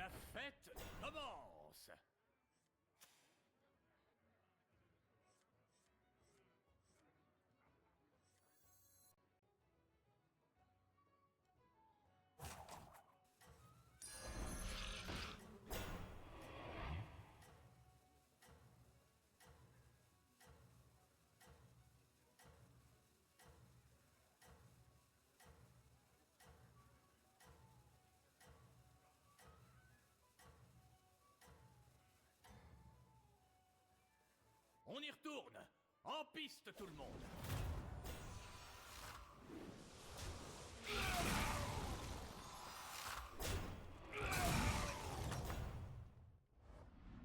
La fête commence. On y retourne. En piste, tout le monde.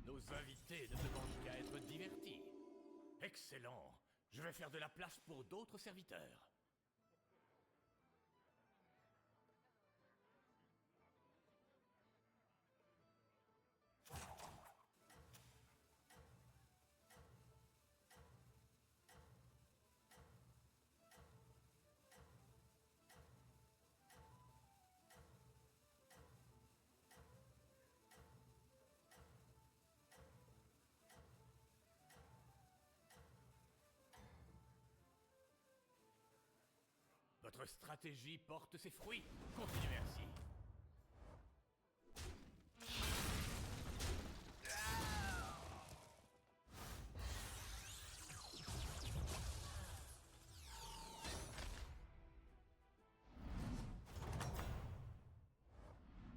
Nos invités ne demandent qu'à être divertis. Excellent. Je vais faire de la place pour d'autres serviteurs. Votre stratégie porte ses fruits. Continuez ainsi.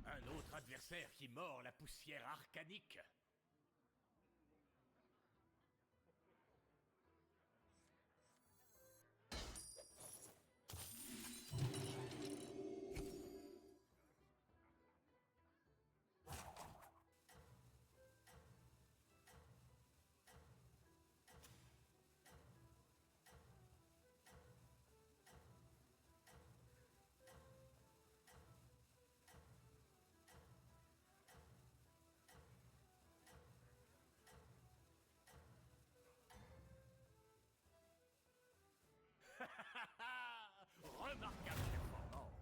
Un autre adversaire qui mord la poussière arcanique. Remarquable performance.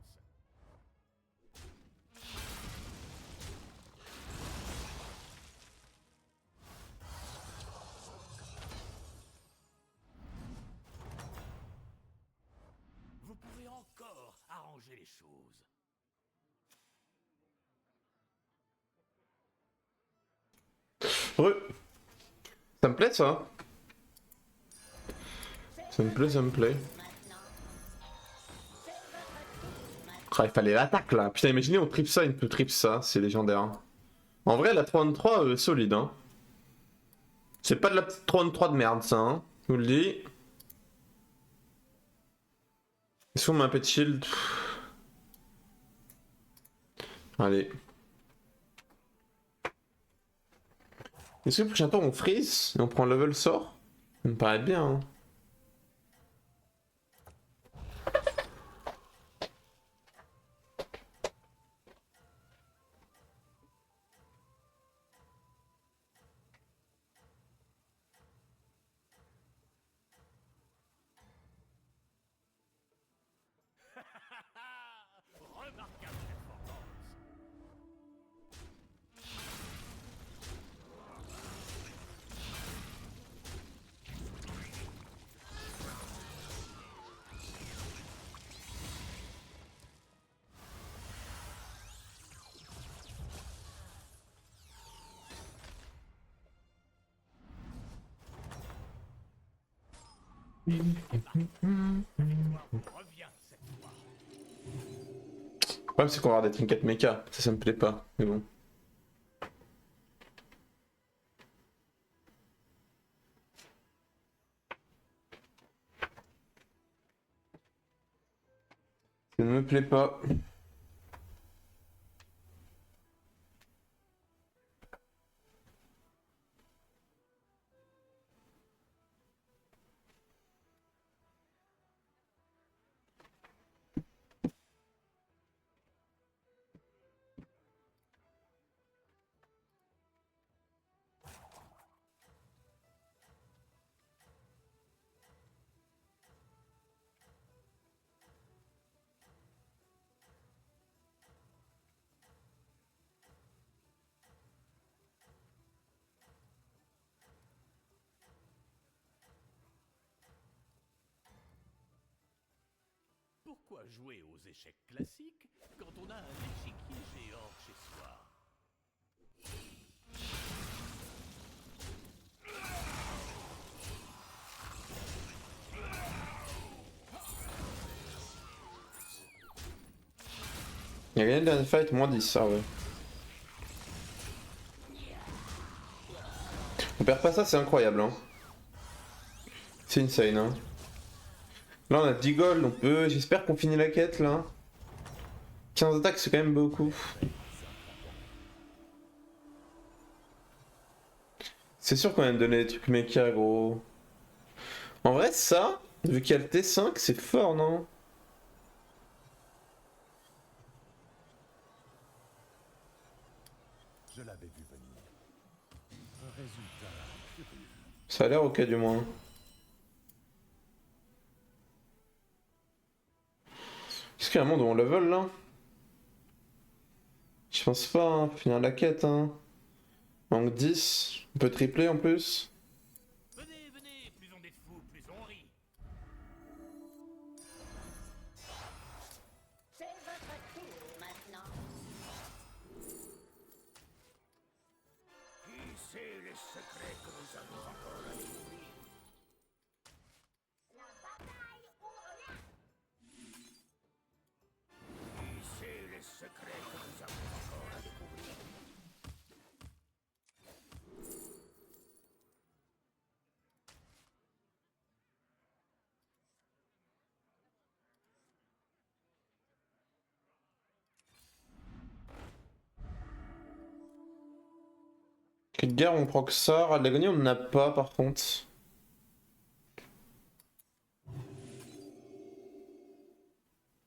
Vous pouvez encore arranger les choses. Ouais. Ça me plaît ça. Ça me plaît, ça me plaît. Ah, il fallait l'attaque là. Putain, imaginez on tripe ça, il peut trip ça, c'est légendaire. En vrai, la 3-3 solide. Hein. C'est pas de la petite 3-3 de merde ça. Hein. Je vous le dis. Est-ce qu'on met un pet shield? Allez. Est-ce que le prochain tour on freeze et on prend level sort? Ça me paraît bien. Hein. Remarquable performance. Reviens cette fois. Le problème c'est qu'on va avoir des trinkets mecha. Ça me plaît pas. Mais bon. Ça ne me plaît pas. pourquoi jouer aux échecs classiques quand on a un échiquier géant chez soi? Il a gagné le dernier fight, moins 10, ah ouais. On perd pas ça, c'est incroyable, hein. C'est insane, hein. Là, on a 10 gold, on peut... J'espère qu'on finit la quête, là. 15 attaques, c'est quand même beaucoup. C'est sûr qu'on vient de donner des trucs méca, gros. En vrai, ça, vu qu'il y a le T5, c'est fort, non? Je l'avais vu venir. Un résultat curieux. Ça a l'air ok, du moins. Est-ce qu'il y a un monde où on level, là? Je pense pas, hein. Faut finir la quête, hein. Manque 10. On peut tripler, en plus. Venez, venez, plus on est de fous, plus on rit. C'est votre tour maintenant. Qui sait les secrets que nous avons encore à découvrir? La bataille ou rien. Qui sait les secrets que nous avons encore à découvrir? Cri de guerre, on prend que ça. Rad l'agonie, on n'en a pas, par contre.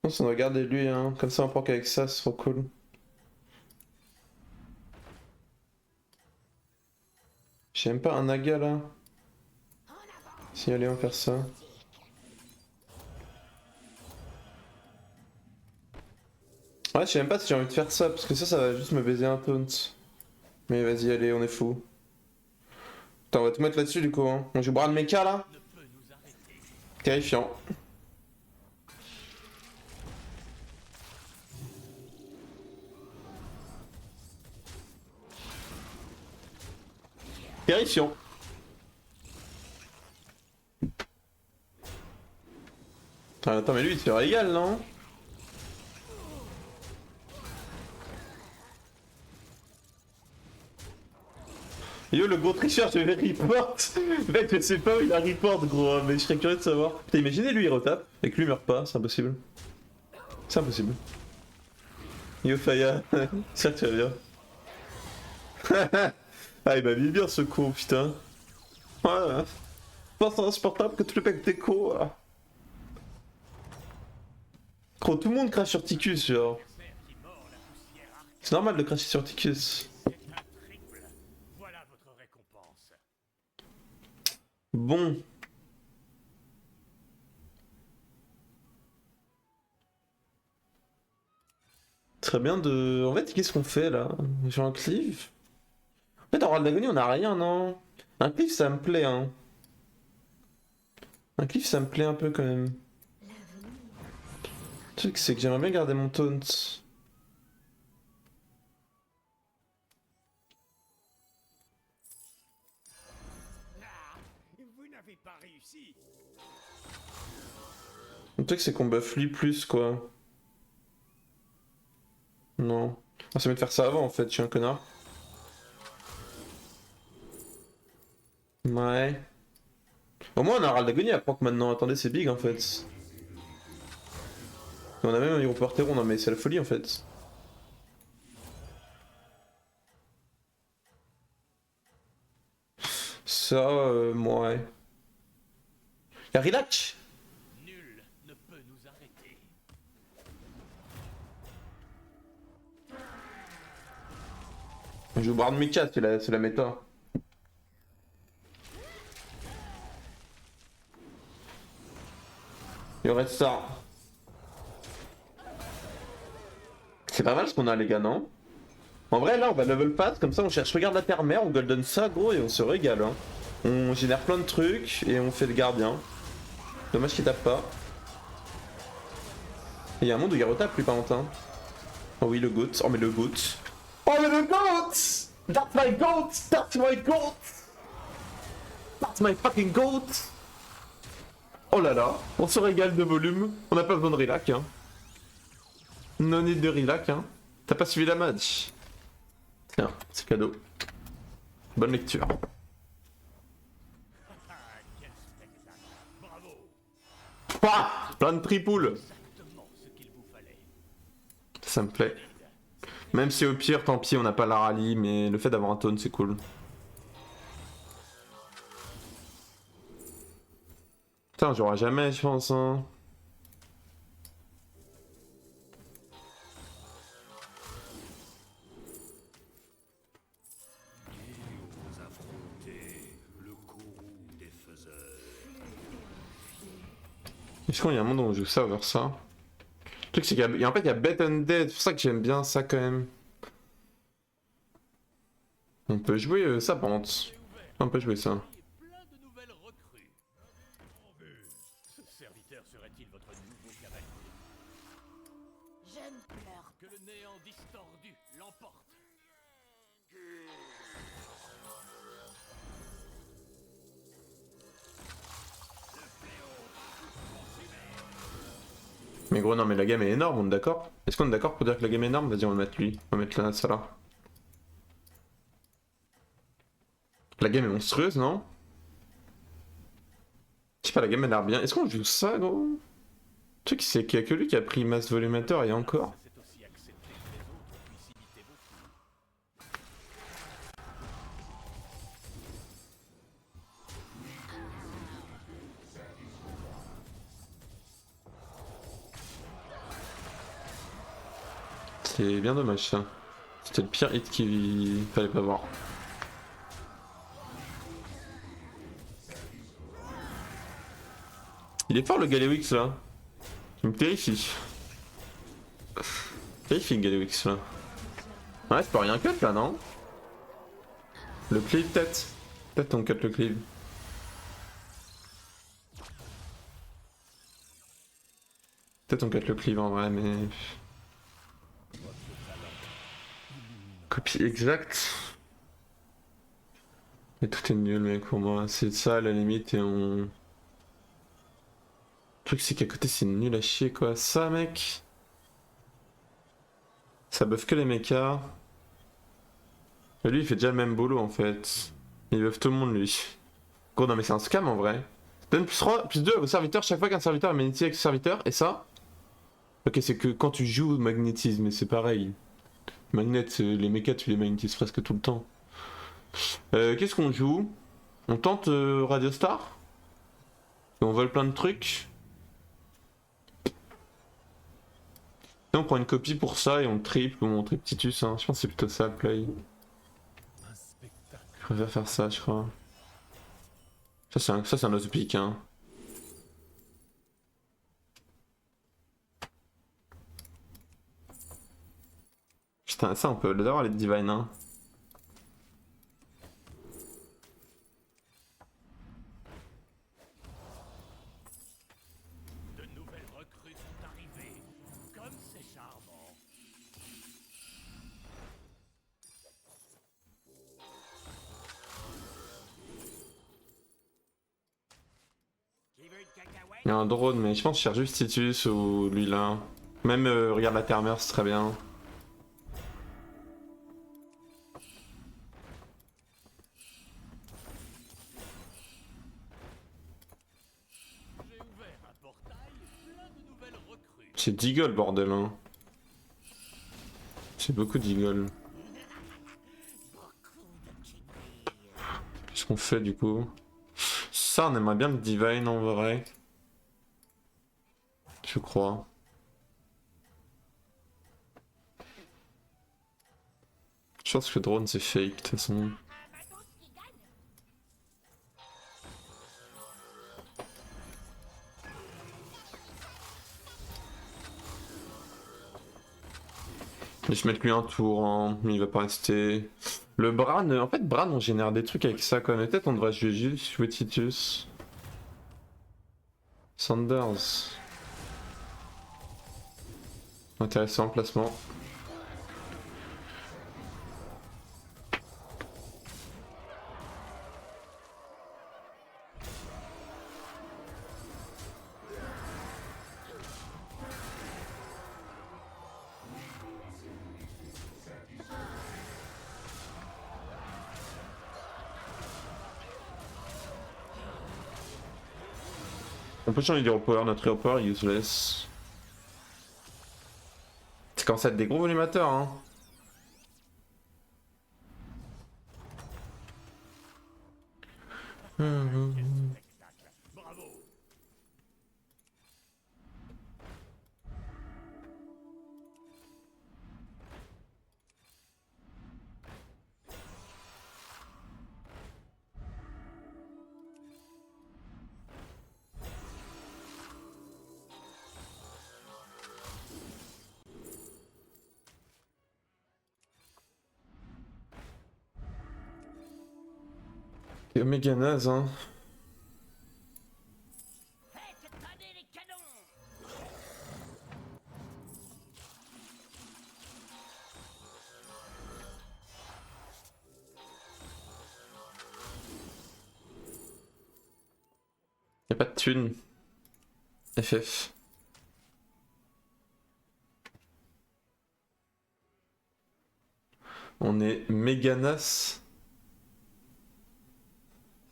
Non, ça, on va garder lui, hein. Comme ça, on prend qu'avec ça, c'est trop cool. J'ai même pas un naga, là. Si, allez, on va faire ça. Ouais, je sais même pas si j'ai envie de faire ça, parce que ça va juste me baiser un taunt. Mais vas-y, allez, on est fou. Attends, on va te mettre là-dessus, du coup, hein. On joue bras de mecha, là. Ne peut nous arrêter. Terrifiant. Terrifiant. Attends, mais lui, il te fait égal, non? Yo, le gros tricheur, je vais report. Mec, je sais pas où il a report, gros, mais je serais curieux de savoir. Putain, imaginez, lui, il retape, et que lui meurt pas, c'est impossible. C'est impossible. Yo, Faya, ça que tu vas bien. Ah, il m'a mis bien ce con, putain. Ouais, pas insupportable que tout le mec déco. Gros, tout le monde crache sur Ticus, genre. Qui mord la poussière arctique C'est normal de cracher sur Ticus. est un triple. Voilà votre récompense. Bon. Très bien de... En fait, qu'est-ce qu'on fait, là? J'ai un cleave? En fait, en Rad d'agonie, on a rien, non? Un cleave, ça me plaît, hein. Un cleave, ça me plaît un peu, quand même. Le truc, c'est que j'aimerais bien garder mon taunt. Ah, vous n'avez pas réussi. Le truc, c'est qu'on buff lui plus, quoi. Non. Ah, ça mieux de faire ça avant, en fait, je suis un connard. Ouais. Au moins, on a un Rad d'agonie à proc maintenant. Attendez, c'est big, en fait. Et on a même un héros porteron, non mais c'est la folie, en fait. Ça, ouais. Y'a Relax. Nul ne peut nous arrêter. On joue Bard Mecha, c'est la méta. Il y aurait ça. C'est pas mal ce qu'on a, les gars, non? En vrai, là, on va level pass, comme ça on cherche Regarde la Terre-Mère, on golden ça, gros, et on se régale, hein. On génère plein de trucs, et on fait le gardien. Dommage qu'il tape pas. Il y a un monde où il retape plus pas longtemps. Oh oui, le GOAT. Oh mais le GOAT. Oh mais le GOAT! That's my GOAT! That's my GOAT! That's my fucking GOAT! Oh là là, on se régale de volume. On n'a pas besoin de relax, hein. No need de relax, hein. T'as pas suivi la match? Tiens, c'est cadeau. Bonne lecture. Ah, quel spectacle. Bravo. Pouah, plein de tripoules. Exactement ce qu'il vous fallait. Ça me plaît. Même si au pire, tant pis, on n'a pas la rallye, mais le fait d'avoir un taunt, c'est cool. Putain, j'aurai jamais, je pense, hein. Vous affrontez le courroux des faiseurs. Est-ce qu'il y a un monde où on joue ça vers ça? Le truc, c'est qu'il y a, en fait, il y a Bet and Dead, c'est pour ça que j'aime bien ça quand même. On peut jouer ça, par contre. On peut jouer ça. Et plein de nouvelles recrues. Ce serviteur serait-il votre nouveau cavalier? Je ne pleure Que le néant distordu l'emporte. Mais gros, non, mais la game est énorme, on est d'accord? Est-ce qu'on est d'accord pour dire que la game est énorme? Vas-y, on va mettre lui. On va mettre là, ça là. La game est monstrueuse, non? Je sais pas, la game elle a l'air bien. Est-ce qu'on joue ça, gros? Le truc, c'est qu'il y a que lui qui a pris masse volumateur et encore. C'est aussi accepté que les autres puissent imiter vos coups. C'est bien dommage ça. C'était le pire hit qu'il fallait pas voir. Il est fort le Galewix là. Il me terrifie. Terrifie le Galewix là. Ouais, tu peux rien cut là, non? Le cleave peut-être. Peut-être on cut le cleave. Peut-être on cut le cleave en vrai, mais... Copie exacte. Mais tout est nul mec pour moi. C'est ça à la limite et on... Le truc c'est qu'à côté c'est nul à chier quoi. Ça mec. Ça buff que les mechas. Et lui il fait déjà le même boulot en fait. Il buff tout le monde lui. Gros non mais c'est un scam en vrai. Donne plus 3, plus 2 au serviteur chaque fois qu'un serviteur est magnétisé avec le serviteur. Et ça? Ok c'est que quand tu joues magnétisme mais c'est pareil. Magnet, les mechas tu les magnétises presque tout le temps. Qu'est-ce qu'on joue? On tente Radio Star? Et on vole plein de trucs? Et on prend une copie pour ça et on triple ou on triple Titus, hein. Je pense que c'est plutôt ça le play. Un spectacle. Je préfère faire ça, je crois. Ça c'est un autre pick, hein. Putain, ça on peut le d'avoir les divine, hein. De nouvelles recrues sont arrivées. Comme c'est charmant. Qui veut une cacahuète? Il y a un drone, mais je pense que je cherche juste Titus ou lui là. Même regarde la Termer, c'est très bien. J'ai ouvert un portail, plein de nouvelles recrues. C'est Deagle, bordel, hein. C'est beaucoup Deagle. Qu'est-ce qu'on fait du coup? Ça, on aimerait bien le Divine en vrai. Je crois. Je pense que le drone c'est fake de toute façon. Un matos qui gagne? Mais je vais mettre lui un tour, hein, mais il va pas rester. Le Bran, en fait, Bran, on génère des trucs avec ça quoi. Mais peut-être on devrait jouer Titus. Sanders. Intéressant le placement. On peut changer d'hero power, notre hero power est useless. C'est commence à être des gros volumateurs, hein. Bravo. C'est méga naze, hein. Faites tonner les canons. Y'a pas de thune. FF. On est méga naze.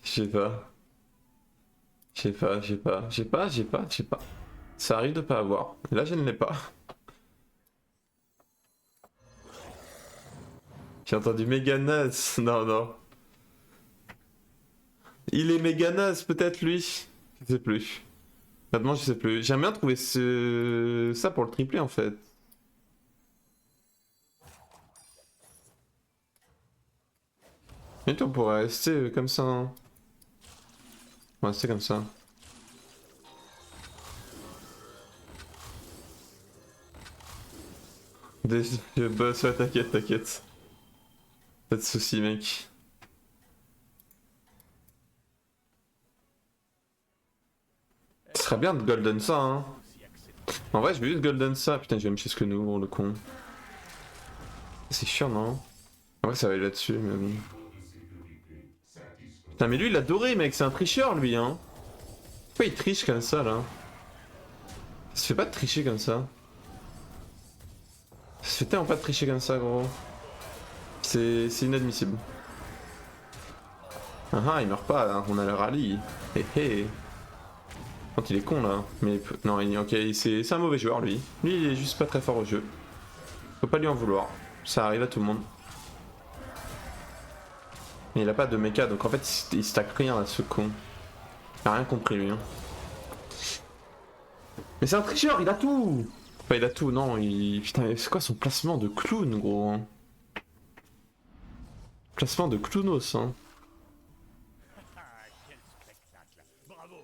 Je sais pas. Je sais pas, j'ai pas. J'ai pas, j'ai pas, j'ai pas. Ça arrive de pas avoir. Et là, je ne l'ai pas. J'ai entendu méga naze. Non, non. Il est méga naze, peut-être lui. Je sais plus. Maintenant, je sais plus. J'aime bien trouver ça pour le tripler en fait. Et on pourrait rester comme ça. Hein. On va rester comme ça. Je bosse, ouais, t'inquiète, t'inquiète. Pas de soucis, mec. Ce serait bien de golden ça, hein. En vrai, je vais juste golden ça. Putain, je vais me chier ce que nous, le con. C'est chiant, non? En vrai, ça va aller là-dessus, mais bon. Putain, mais lui, il a doré, mec. C'est un tricheur, lui, hein. Pourquoi il triche comme ça, là? Ça se fait pas de tricher comme ça. Ça se fait tellement pas de tricher comme ça, gros. C'est inadmissible. Ah ah, il meurt pas, là. On a le rallye. Hé hé. Quand il est con, là. Mais non, ok, c'est un mauvais joueur, lui. Lui, il est juste pas très fort au jeu. Faut pas lui en vouloir. Ça arrive à tout le monde. Mais il a pas de mecha, donc en fait, il stack rien, là, ce con. Il a rien compris, lui. Hein. Mais c'est un tricheur, il a tout! Enfin, il a tout, non, il... Putain, mais c'est quoi son placement de clown, gros hein. Placement de clownos, hein. Ah, quel spectacle. Bravo.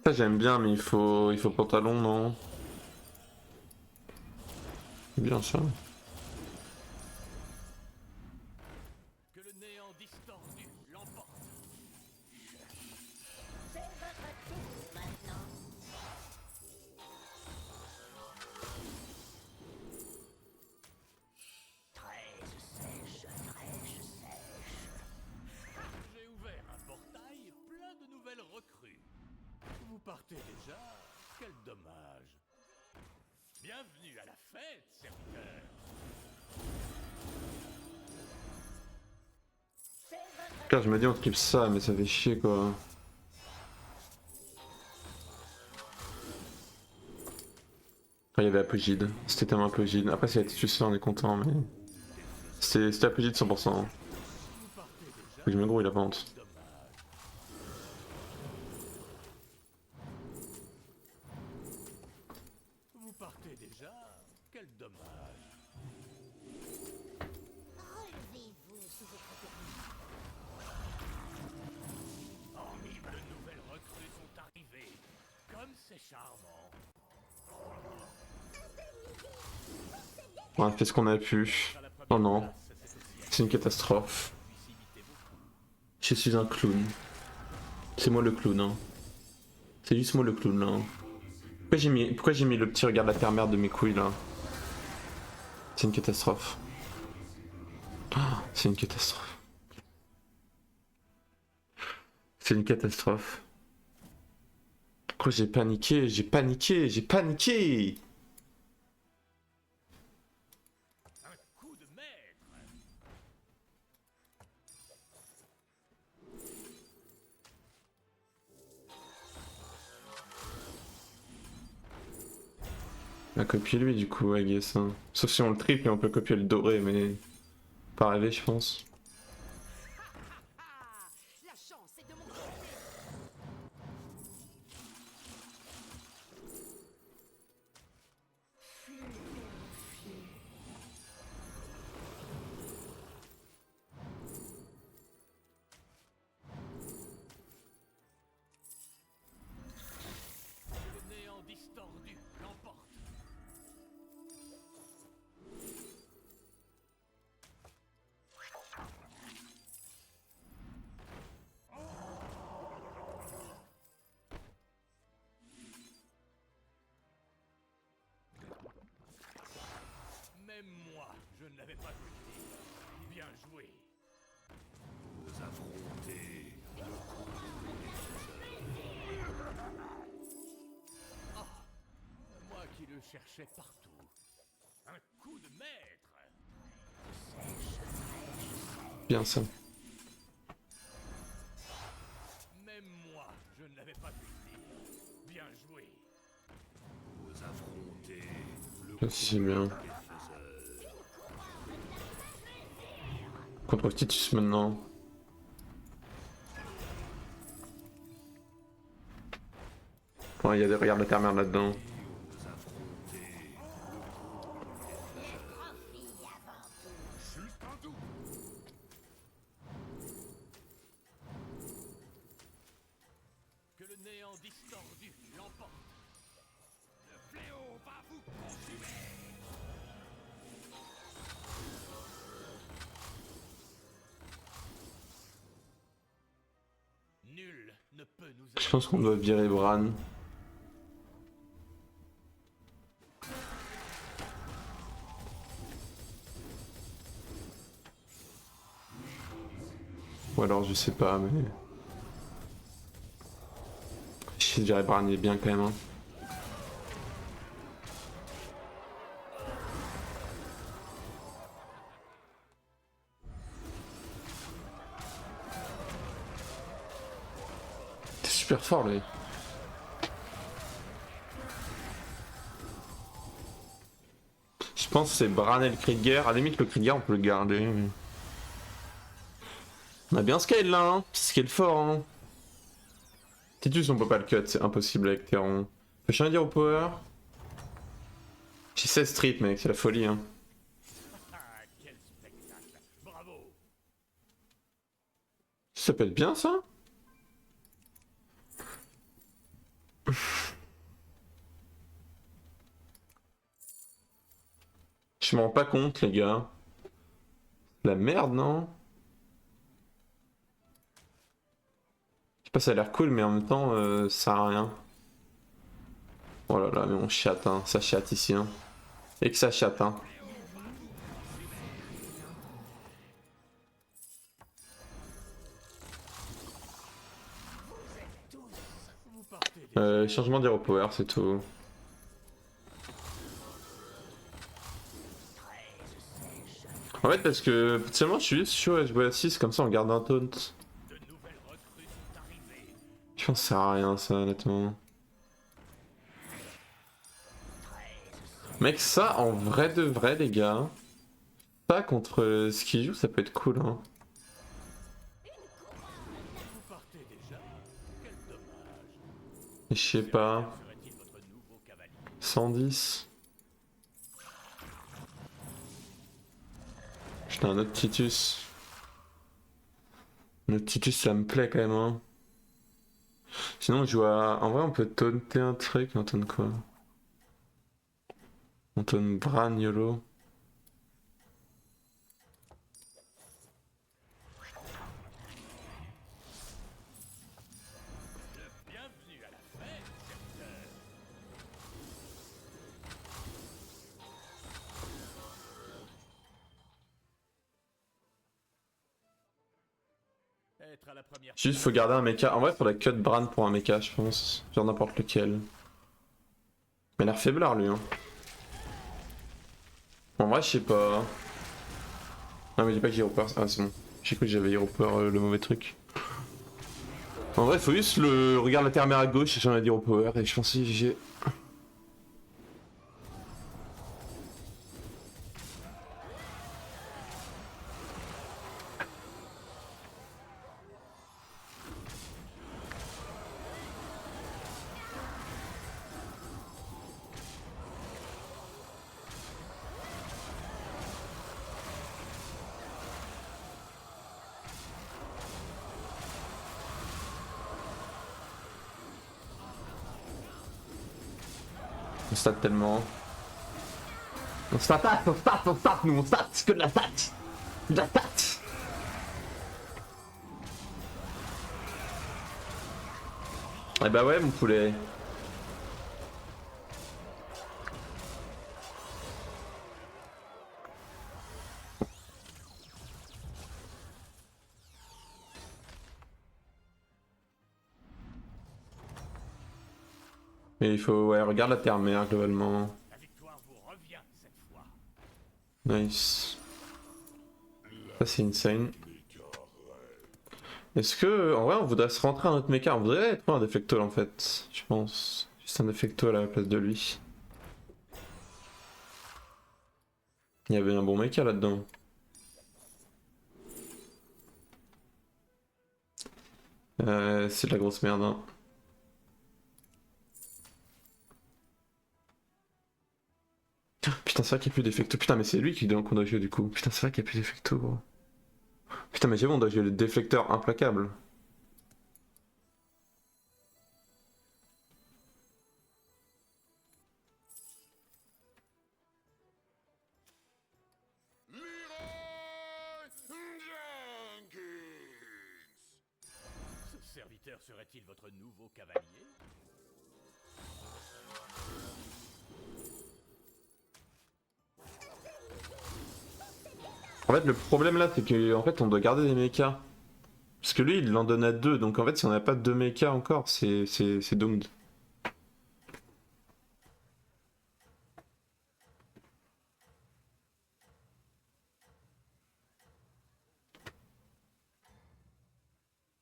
Ça, j'aime bien, mais il faut pantalon, non? Bien ça. Que le néant distordu l'emporte. C'est votre tour maintenant. J'ai ouvert un portail plein de nouvelles recrues. Vous partez déjà? Quel dommage. Bienvenue à la fête, serviteur. Putain, je me dis on tripe ça, mais ça fait chier, quoi. Après, il y avait Apogide. C'était tellement Apogide. Après, si elle a été tuée, on est content, mais... C'était Apogide 100%. Faut que je me gros, il a pas honte. Vous partez déjà? Quel dommage. Relevez-vous si vous De nouvelles recrues sont arrivées. Comme c'est charmant. possédez On a fait ce qu'on a pu. Oh non, c'est une catastrophe. Je suis un clown. C'est moi le clown, hein. C'est juste moi le clown, là. Pourquoi j'ai mis le petit regard de la terre-mère de mes couilles, là? C'est une catastrophe. Ah, c'est une catastrophe. C'est une catastrophe. Pourquoi j'ai paniqué? J'ai paniqué! J'ai paniqué! Un coup de maître. On a copié lui du coup, I guess. Hein. Sauf si on le triple et on peut copier le doré, mais pas rêver, je pense. La chance est de mon côté. Le néant distordu l'emporte. Même moi, je ne l'avais pas vu. Bien joué. Vous affrontez le coup. Ah, moi qui le cherchais partout. Un coup de maître. Bien ça. Même moi, je ne l'avais pas vu venir. Bien joué. Vous affrontez le Ça, c'est bien. Contre Titus maintenant. Ouais, il y a des regards de la terre-mère là-dedans. Que le néant distordu l'emporte. Le fléau va vous consumer. Nul ne peut nous Je pense qu'on doit virer Bran. Ou alors je sais pas, mais... Je dirais Bran il est bien quand même. Hein. T'es super fort lui. Je pense que c'est Bran et le Krieger. À la limite le Krieger on peut le garder. Mais... On a bien scale là, hein. Scale fort hein. Titus on peut pas le cut, c'est impossible avec Theron. Faut rien dire au power. J'ai 16 trip mec, c'est la folie hein. Ah, quel spectacle. Bravo. Ça peut être bien ça. Je m'en rends pas compte les gars. La merde non? Je sais pas, ça a l'air cool mais en même temps ça sert à rien. Oh là là mais on chatte hein, ça chatte ici hein. Et que ça chatte hein. Vous partez des... Changement d'hero power c'est tout. En fait parce que seulement je suis juste chaud à jouer à 6 comme ça on garde un taunt. De nouvelles recrues sont arrivées. Je pense que ça sert à rien ça honnêtement. Mec ça en vrai de vrai les gars. Ça contre ce qu'il joue ça peut être cool hein. Vous partez déjà. Quel dommage. Je sais pas. Serait-il votre nouveau cavalier? 110. Putain un autre Titus. Notre Titus ça me plaît quand même hein. Sinon on joue à... En vrai on peut taunter un truc, on taunt quoi? On taunt Bran YOLO. peut-être à la première. Juste faut garder un mecha. En vrai, faudrait cut Bran pour un mecha, je pense. Genre n'importe lequel. Mais il a l'air faiblard lui. Hein. En vrai, je sais pas. Non, mais dis pas que j'ai Hero Power. Ah, c'est bon. J'ai cru que j'avais Hero Power, le mauvais truc. En vrai, faut juste le. Regarde la terre-mère à gauche et j'en ai dit Hero Power. Et je pense que j'ai. On stat tellement. On stat, nous, on stat, c'est que de la stat. De la stat. Eh bah ouais, mon poulet. Mais il faut, ouais, regarde la terre-mère globalement. La victoire vous revient cette fois. Nice. Ça c'est insane. Est-ce que, en vrai, on voudrait se rentrer un autre mecha? On voudrait être un Deflecto en fait, je pense. Juste un Deflecto à la place de lui. Il y avait un bon mecha là-dedans. C'est de la grosse merde. Hein. Putain, c'est vrai qu'il n'y a plus d'effecto. Putain, mais c'est lui qu'on doit jouer du coup. Putain, c'est vrai qu'il n'y a plus d'effecto, gros. Putain, mais c'est bon, on doit jouer le déflecteur implacable. Ce serviteur serait-il votre nouveau cavalier? En fait, le problème là, c'est qu'en fait, on doit garder des mechas. Parce que lui, il en donne à 2, donc en fait, si on n'a pas de 2 mechas encore, c'est doomed.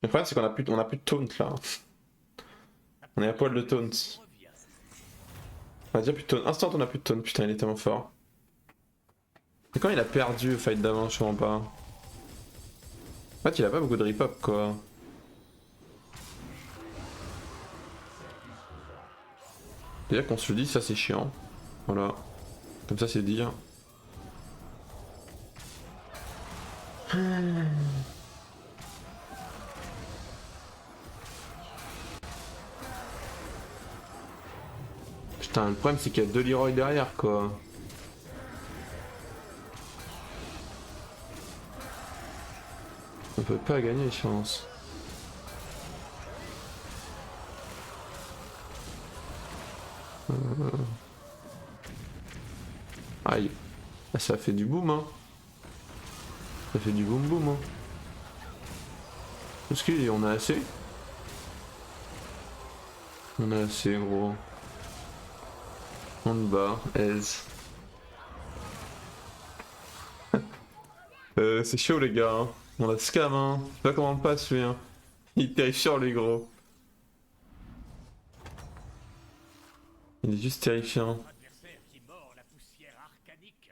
Le problème, c'est qu'on a plus de taunt là. On est à poil de taunt. On a déjà plus de taunt. Instant, on a plus de taunt. Putain, il est tellement fort. Et quand il a perdu le fight d'avant, je comprends pas. En fait, il a pas beaucoup de rip-up quoi. Déjà qu'on se le dit, ça c'est chiant. Voilà. Comme ça, c'est dire. Putain, le problème c'est qu'il y a 2 Leroy derrière quoi. On peut pas gagner, je pense. Aïe. Ah, ça fait du boom, hein. Ça fait du boom boom, hein. Est-ce qu'on a assez? On a assez, gros. On bat, aise. C'est chaud, les gars. Hein. On a scam, hein. Je sais pas comment on passe, lui. Hein. Il est terrifiant, lui, gros. Il est juste terrifiant. Adversaire qui mord la poussière arcanique.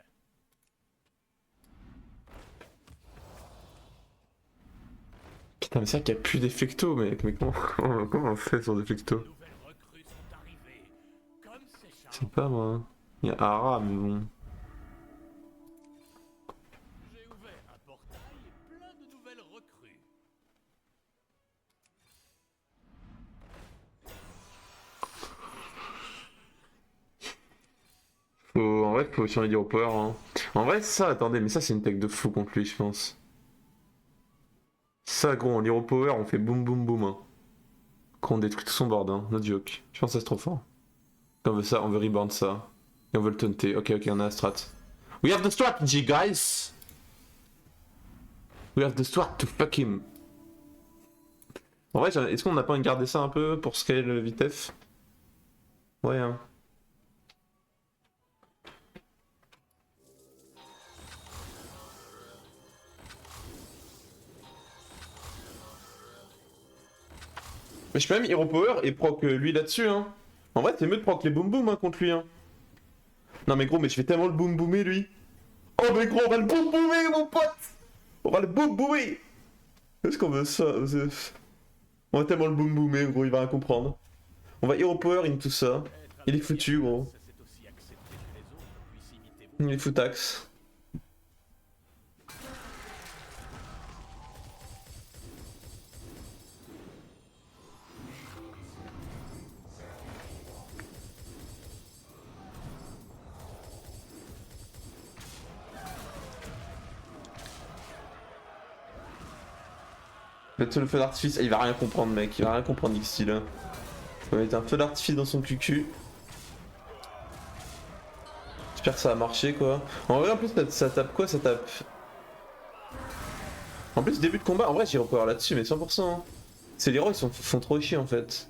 Putain, mais c'est vrai qu'il n'y a plus d'effecto, mec. Mais comment on fait sur d'effecto? Nouvelles recrues sont arrivées. Comme c'est Je charmant. sais pas, moi. Il y a Ara, mais bon. J'ai ouvert un portail plein de nouvelles recrues. En vrai, faut changer d'hero power. Hein. En vrai, ça, attendez, mais ça, c'est une tech de fou contre lui, je pense. Ça, gros, en hero power, on fait boum boum boum. Hein. Quand on détruit tout son board, hein. No joke. Je pense que c'est trop fort. On veut ça, on veut reborn ça. Et on veut le taunter. Ok, on a la strat. We have the strategy, guys! We have the strat to fuck him. En vrai, est-ce qu'on n'a pas gardé ça un peu pour scale le vitef? Ouais, hein. Mais je peux même Hero Power et proc lui là-dessus, hein. En vrai, c'est mieux de proc les boom boom hein, contre lui, hein. Non, mais gros, mais je vais tellement le boom boomer lui. Oh, mais gros, on va le boom boomer, mon pote! On va le boom boomer! Est-ce qu'on veut ça? On va tellement le boom boomer, gros, il va rien comprendre. On va Hero Power in tout ça. Il est foutu, gros. C'est aussi accepter que les autres puissent imiter Il est foutax. Mettre le feu d'artifice, il va rien comprendre mec, il va rien comprendre Xty là. On va mettre un feu d'artifice dans son cucu. J'espère que ça va marcher quoi. En vrai en plus ça tape quoi? Ça tape... En plus début de combat, en vrai j'irai pouvoir là-dessus mais 100%. Hein. C'est les héros ils font trop chier en fait.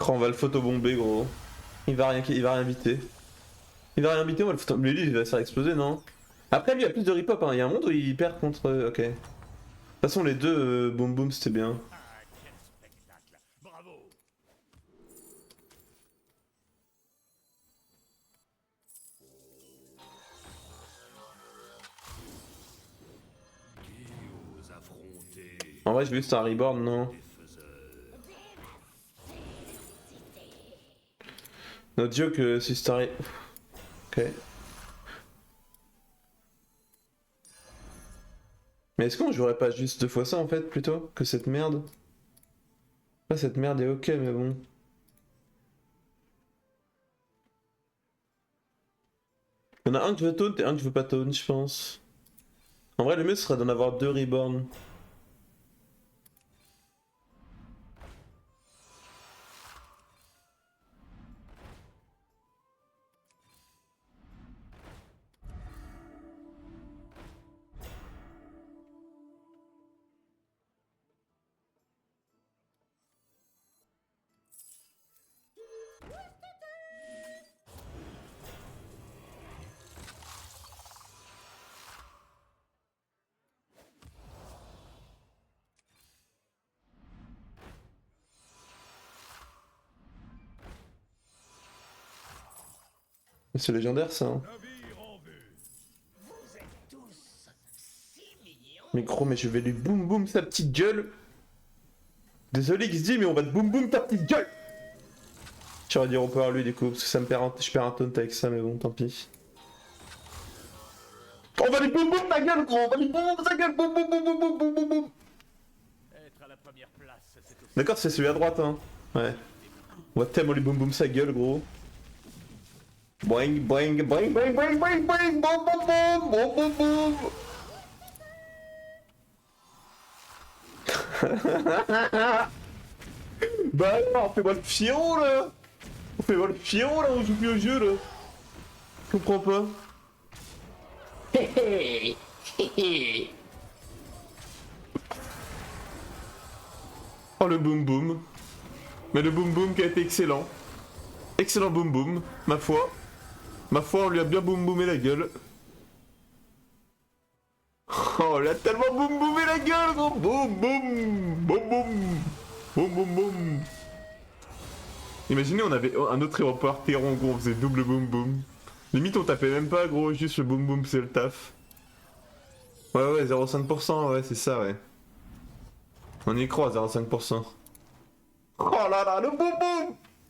Oh, on va le photobomber gros. Il va rien viter. Il va rien viter, on va le photo... Mais lui il va se faire exploser non? Après lui il a plus de rip-hop, hein. Il y a un monde où il perd contre... Ok. De toute façon les deux boom boom c'était bien. Ah, quel spectacle! Bravo! Qui ose affronter En vrai j'ai vu c'était un reborn non? les faiseurs? No joke si c'était un... Ok. Mais est-ce qu'on jouerait pas juste 2 fois ça en fait plutôt que cette merde? Là cette merde est ok mais bon. Il y en a un que je veux taunt et un que je veux pas taunt je pense. En vrai le mieux ce serait d'en avoir 2 reborn. C'est légendaire ça hein. Navire en vue. Mais gros mais je vais lui boum boum sa petite gueule. Désolé XD mais on va te boum boum ta petite gueule. J'aurais dû repower lui du coup parce que ça me perd je perds un taunt avec ça mais bon tant pis. On va lui boum boum ta gueule gros, on va lui boum boum sa gueule, boum boum boum boum boum boum boum boum. Être à la première place, c'est aussi... D'accord c'est celui à droite hein. Ouais. On va tellement lui boum boum sa gueule gros. Boing boing boing boing boing boing boing boum boum boum boum boum boum. Bah alors, fais-moi le fion là. Fais-moi le fion là, on joue plus au jeu là. Je comprends pas. Oh le boum boum. Mais le boum boum qui a été excellent. Excellent boum boum, ma foi. Ma foi, on lui a bien boum boumé la gueule. Oh, il a tellement boum boumé la gueule, gros. Boum boum. Boum boum. Boum boum boum. Imaginez, on avait un autre aéroport Terron, gros, on faisait double boum boum. Limite, on tapait même pas, gros, juste le boum boum, c'est le taf. Ouais, 0,5%, ouais, c'est ça, ouais. On y croit, 0,5%. Oh là là, le boum boum.